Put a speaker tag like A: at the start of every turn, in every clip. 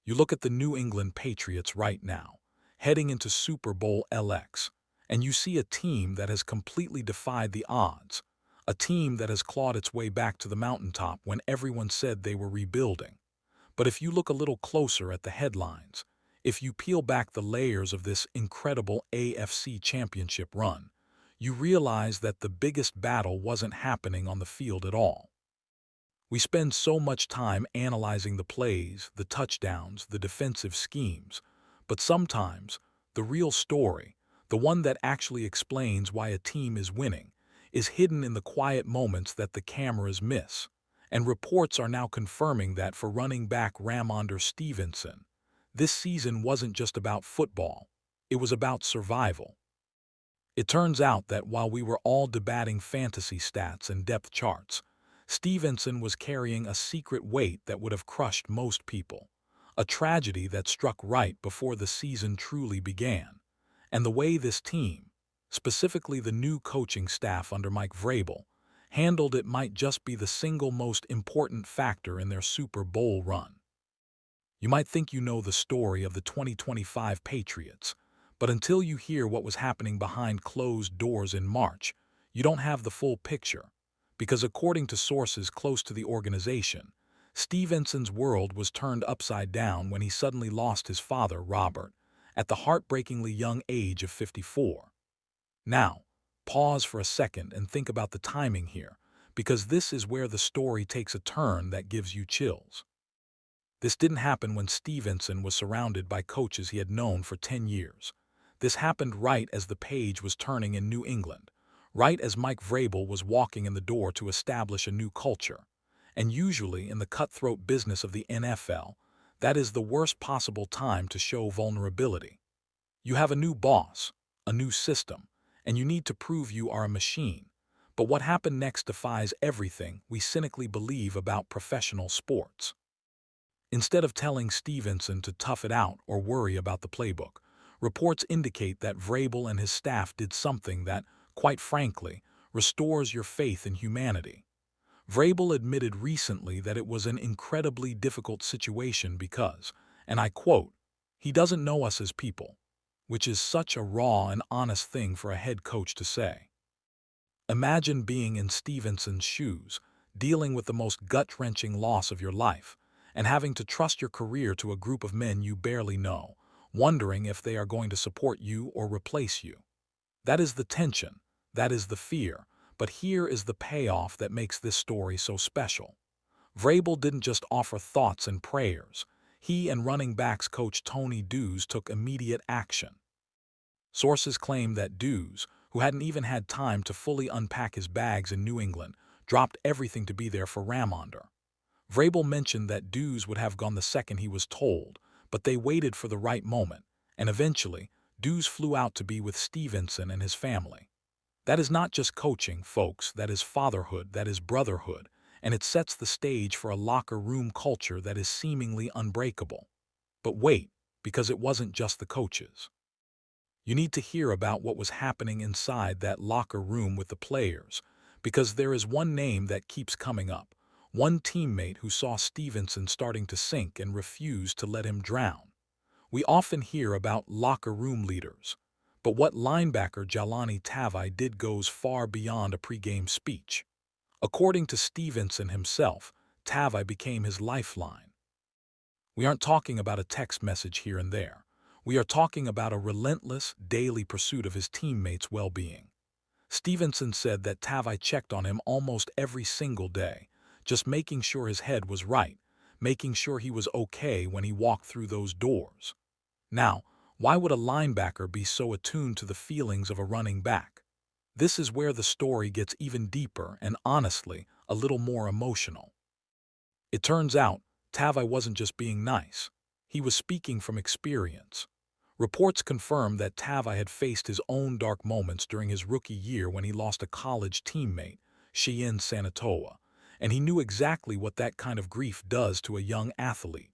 A: You look at the New England Patriots right now, heading into Super Bowl LX, and you see a team that has completely defied the odds, a team that has clawed its way back to the mountaintop when everyone said they were rebuilding. But if you look a little closer at the headlines, if you peel back the layers of this incredible AFC championship run, you realize that the biggest battle wasn't happening on the field at all. We spend so much time analyzing the plays, the touchdowns, the defensive schemes, but sometimes the real story, the one that actually explains why a team is winning, is hidden in the quiet moments that the cameras miss. And reports are now confirming that for running back Rhamondre Stevenson, this season wasn't just about football, it was about survival. It turns out that while we were all debating fantasy stats and depth charts, Stevenson was carrying a secret weight that would have crushed most people, a tragedy that struck right before the season truly began. And the way this team, specifically the new coaching staff under Mike Vrabel, handled it might just be the single most important factor in their Super Bowl run. You might think you know the story of the 2025 Patriots, but until you hear what was happening behind closed doors in March, you don't have the full picture. Because according to sources close to the organization, Stevenson's world was turned upside down when he suddenly lost his father, Robert, at the heartbreakingly young age of 54. Now, pause for a second and think about the timing here, because this is where the story takes a turn that gives you chills. This didn't happen when Stevenson was surrounded by coaches he had known for 10 years. This happened right as the page was turning in New England, right as Mike Vrabel was walking in the door to establish a new culture. And usually in the cutthroat business of the NFL, that is the worst possible time to show vulnerability. You have a new boss, a new system, and you need to prove you are a machine. But what happened next defies everything we cynically believe about professional sports. Instead of telling Stevenson to tough it out or worry about the playbook, reports indicate that Vrabel and his staff did something that, quite frankly, restores your faith in humanity. Vrabel admitted recently that it was an incredibly difficult situation because, and I quote, "He doesn't know us as people," which is such a raw and honest thing for a head coach to say. Imagine being in Stevenson's shoes, dealing with the most gut-wrenching loss of your life, and having to trust your career to a group of men you barely know, wondering if they are going to support you or replace you. That is the tension, that is the fear, but here is the payoff that makes this story so special. Vrabel didn't just offer thoughts and prayers. He and running backs coach Tony Dews took immediate action. Sources claim that Dews, who hadn't even had time to fully unpack his bags in New England, dropped everything to be there for Rhamondre. Vrabel mentioned that Dews would have gone the second he was told, but they waited for the right moment, and eventually, Dews flew out to be with Stevenson and his family. That is not just coaching, folks, that is fatherhood, that is brotherhood, and it sets the stage for a locker room culture that is seemingly unbreakable. But wait, because it wasn't just the coaches. You need to hear about what was happening inside that locker room with the players, because there is one name that keeps coming up, one teammate who saw Stevenson starting to sink and refused to let him drown. We often hear about locker room leaders, but what linebacker Jahlani Tavai did goes far beyond a pregame speech. According to Stevenson himself, Tavai became his lifeline. We aren't talking about a text message here and there. We are talking about a relentless, daily pursuit of his teammates' well-being. Stevenson said that Tavai checked on him almost every single day, just making sure his head was right, making sure he was okay when he walked through those doors. Now, why would a linebacker be so attuned to the feelings of a running back? This is where the story gets even deeper and, honestly, a little more emotional. It turns out, Tavai wasn't just being nice. He was speaking from experience. Reports confirm that Tavai had faced his own dark moments during his rookie year when he lost a college teammate, Cheyenne Sanatoa, and he knew exactly what that kind of grief does to a young athlete.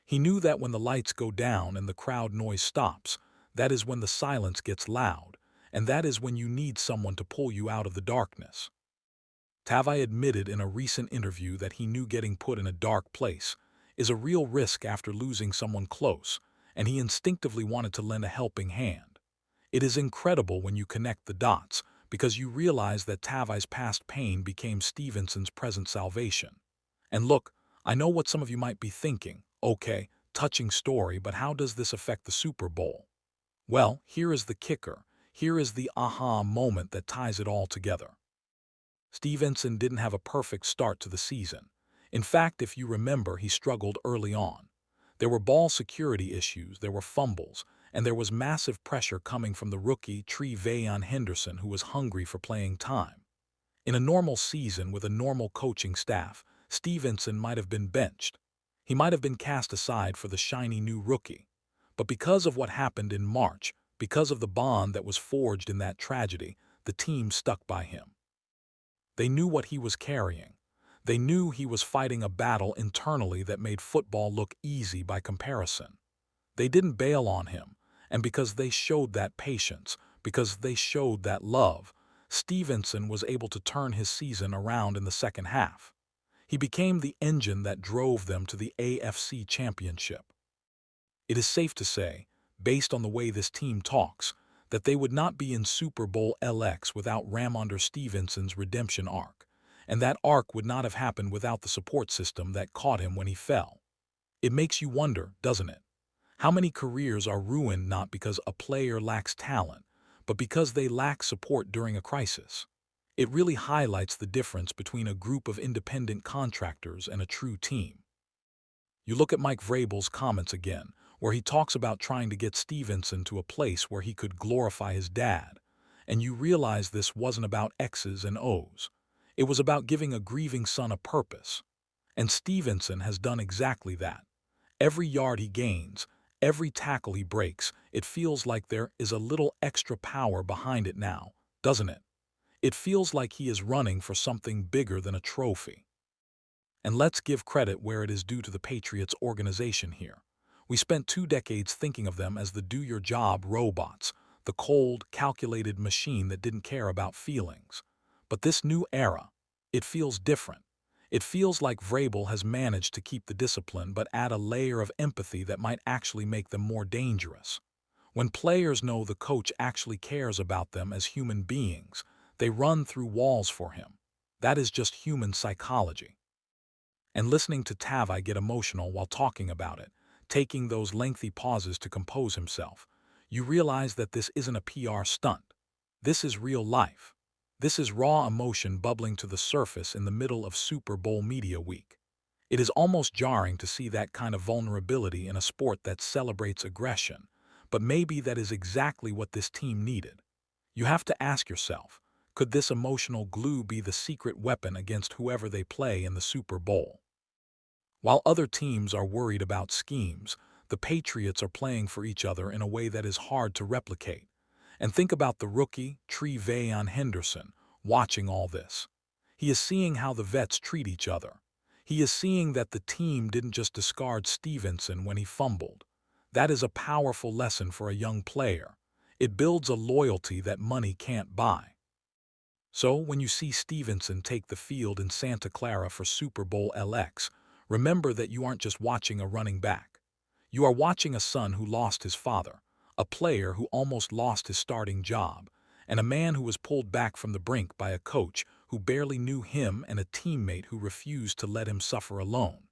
A: He knew that when the lights go down and the crowd noise stops, that is when the silence gets loud, and that is when you need someone to pull you out of the darkness. Tavai admitted in a recent interview that he knew getting put in a dark place, is a real risk after losing someone close, and he instinctively wanted to lend a helping hand. It is incredible when you connect the dots, because you realize that Tavai's past pain became Stevenson's present salvation. And look, I know what some of you might be thinking. Okay, touching story, but how does this affect the Super Bowl? Well, here is the kicker. Here is the aha moment that ties it all together. Stevenson didn't have a perfect start to the season. In fact, if you remember, he struggled early on. There were ball security issues, there were fumbles, and there was massive pressure coming from the rookie Tre'Veyon Henderson, who was hungry for playing time. In a normal season with a normal coaching staff, Stevenson might have been benched. He might have been cast aside for the shiny new rookie. But because of what happened in March, because of the bond that was forged in that tragedy, the team stuck by him. They knew what he was carrying. They knew he was fighting a battle internally that made football look easy by comparison. They didn't bail on him, and because they showed that patience, because they showed that love, Stevenson was able to turn his season around in the second half. He became the engine that drove them to the AFC Championship. It is safe to say, based on the way this team talks, that they would not be in Super Bowl LX without Rhamondre Stevenson's redemption arc, and that arc would not have happened without the support system that caught him when he fell. It makes you wonder, doesn't it? How many careers are ruined not because a player lacks talent, but because they lack support during a crisis? It really highlights the difference between a group of independent contractors and a true team. You look at Mike Vrabel's comments again, where he talks about trying to get Stevenson to a place where he could glorify his dad, and you realize this wasn't about X's and O's. It was about giving a grieving son a purpose. And Stevenson has done exactly that. Every yard he gains, every tackle he breaks, it feels like there is a little extra power behind it now, doesn't it? It feels like he is running for something bigger than a trophy. And let's give credit where it is due to the Patriots organization here. We spent 2 decades thinking of them as the do-your-job robots, the cold, calculated machine that didn't care about feelings. But this new era, it feels different. It feels like Vrabel has managed to keep the discipline but add a layer of empathy that might actually make them more dangerous. When players know the coach actually cares about them as human beings, they run through walls for him. That is just human psychology. And listening to Tavai get emotional while talking about it, taking those lengthy pauses to compose himself, you realize that this isn't a PR stunt. This is real life. This is raw emotion bubbling to the surface in the middle of Super Bowl media week. It is almost jarring to see that kind of vulnerability in a sport that celebrates aggression, but maybe that is exactly what this team needed. You have to ask yourself, could this emotional glue be the secret weapon against whoever they play in the Super Bowl? While other teams are worried about schemes, the Patriots are playing for each other in a way that is hard to replicate. And think about the rookie, Tre'Veyon Henderson, watching all this. He is seeing how the vets treat each other. He is seeing that the team didn't just discard Stevenson when he fumbled. That is a powerful lesson for a young player. It builds a loyalty that money can't buy. So, when you see Stevenson take the field in Santa Clara for Super Bowl LX, remember that you aren't just watching a running back. You are watching a son who lost his father, a player who almost lost his starting job, and a man who was pulled back from the brink by a coach who barely knew him and a teammate who refused to let him suffer alone.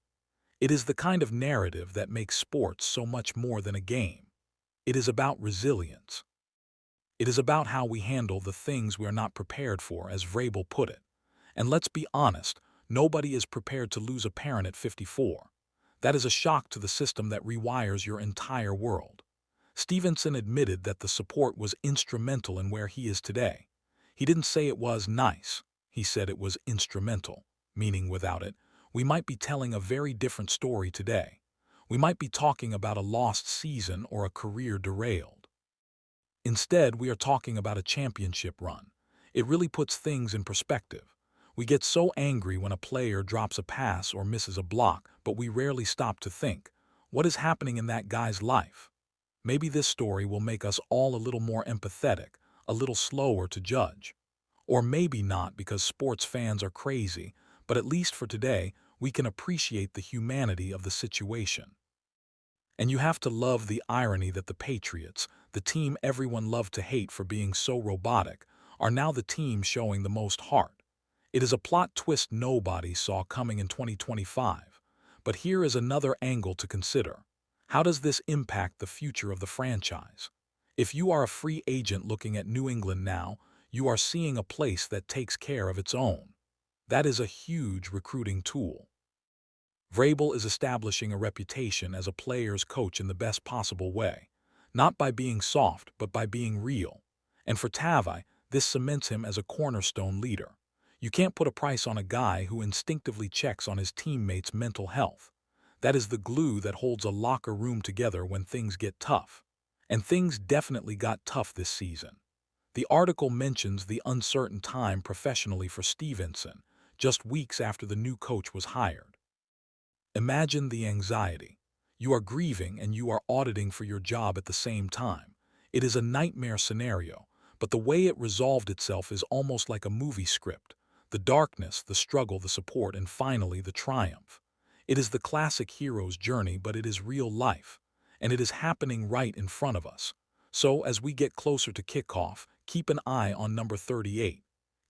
A: It is the kind of narrative that makes sports so much more than a game. It is about resilience. It is about how we handle the things we are not prepared for, as Vrabel put it. And let's be honest, nobody is prepared to lose a parent at 54. That is a shock to the system that rewires your entire world. Stevenson admitted that the support was instrumental in where he is today. He didn't say it was nice. He said it was instrumental, meaning without it, we might be telling a very different story today. We might be talking about a lost season or a career derailed. Instead, we are talking about a championship run. It really puts things in perspective. We get so angry when a player drops a pass or misses a block, but we rarely stop to think, what is happening in that guy's life? Maybe this story will make us all a little more empathetic, a little slower to judge. Or maybe not, because sports fans are crazy, but at least for today, we can appreciate the humanity of the situation. And you have to love the irony that the Patriots, the team everyone loved to hate for being so robotic, are now the team showing the most heart. It is a plot twist nobody saw coming in 2025. But here is another angle to consider. How does this impact the future of the franchise? If you are a free agent looking at New England now, you are seeing a place that takes care of its own. That is a huge recruiting tool. Vrabel is establishing a reputation as a player's coach in the best possible way, not by being soft but by being real. And for Tavai, this cements him as a cornerstone leader. You can't put a price on a guy who instinctively checks on his teammates' mental health. That is the glue that holds a locker room together when things get tough. And things definitely got tough this season. The article mentions the uncertain time professionally for Stevenson, just weeks after the new coach was hired. Imagine the anxiety. You are grieving and you are auditing for your job at the same time. It is a nightmare scenario, but the way it resolved itself is almost like a movie script. The darkness, the struggle, the support, and finally the triumph. It is the classic hero's journey, but it is real life, and it is happening right in front of us. So as we get closer to kickoff, keep an eye on number 38.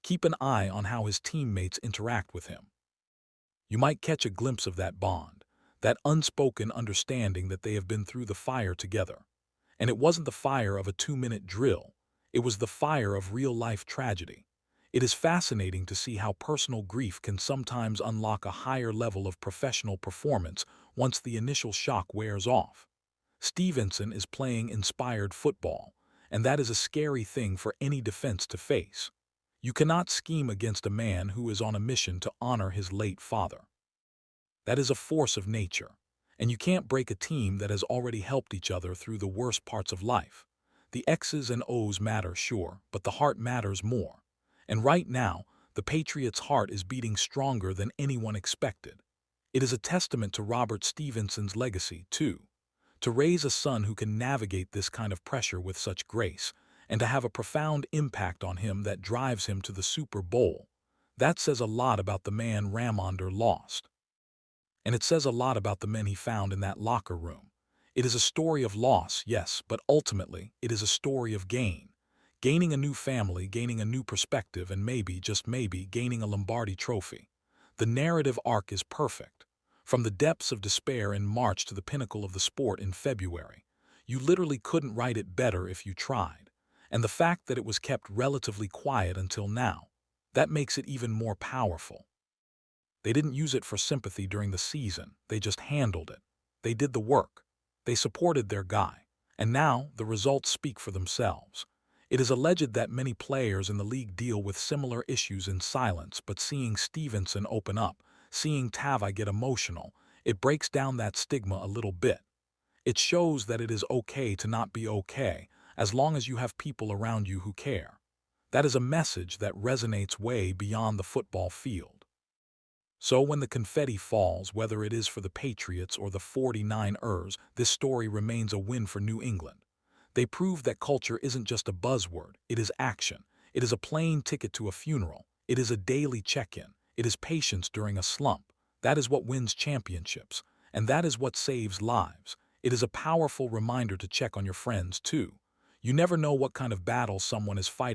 A: Keep an eye on how his teammates interact with him. You might catch a glimpse of that bond, that unspoken understanding that they have been through the fire together. And it wasn't the fire of a 2-minute drill. It was the fire of real-life tragedy. It is fascinating to see how personal grief can sometimes unlock a higher level of professional performance once the initial shock wears off. Stevenson is playing inspired football, and that is a scary thing for any defense to face. You cannot scheme against a man who is on a mission to honor his late father. That is a force of nature, and you can't break a team that has already helped each other through the worst parts of life. The X's and O's matter, sure, but the heart matters more. And right now, the Patriots' heart is beating stronger than anyone expected. It is a testament to Rhamondre Stevenson's legacy, too. To raise a son who can navigate this kind of pressure with such grace, and to have a profound impact on him that drives him to the Super Bowl, that says a lot about the man Rhamondre lost. And it says a lot about the men he found in that locker room. It is a story of loss, yes, but ultimately, it is a story of gain. Gaining a new family, gaining a new perspective, and maybe, just maybe, gaining a Lombardi trophy. The narrative arc is perfect. From the depths of despair in March to the pinnacle of the sport in February. You literally couldn't write it better if you tried. And the fact that it was kept relatively quiet until now, that makes it even more powerful. They didn't use it for sympathy during the season, they just handled it. They did the work. They supported their guy. And now, the results speak for themselves. It is alleged that many players in the league deal with similar issues in silence, but seeing Stevenson open up, seeing Tavai get emotional, it breaks down that stigma a little bit. It shows that it is okay to not be okay, as long as you have people around you who care. That is a message that resonates way beyond the football field. So when the confetti falls, whether it is for the Patriots or the 49ers, this story remains a win for New England. They prove that culture isn't just a buzzword, it is action. It is a plane ticket to a funeral. It is a daily check-in. It is patience during a slump. That is what wins championships. And that is what saves lives. It is a powerful reminder to check on your friends, too. You never know what kind of battle someone is fighting.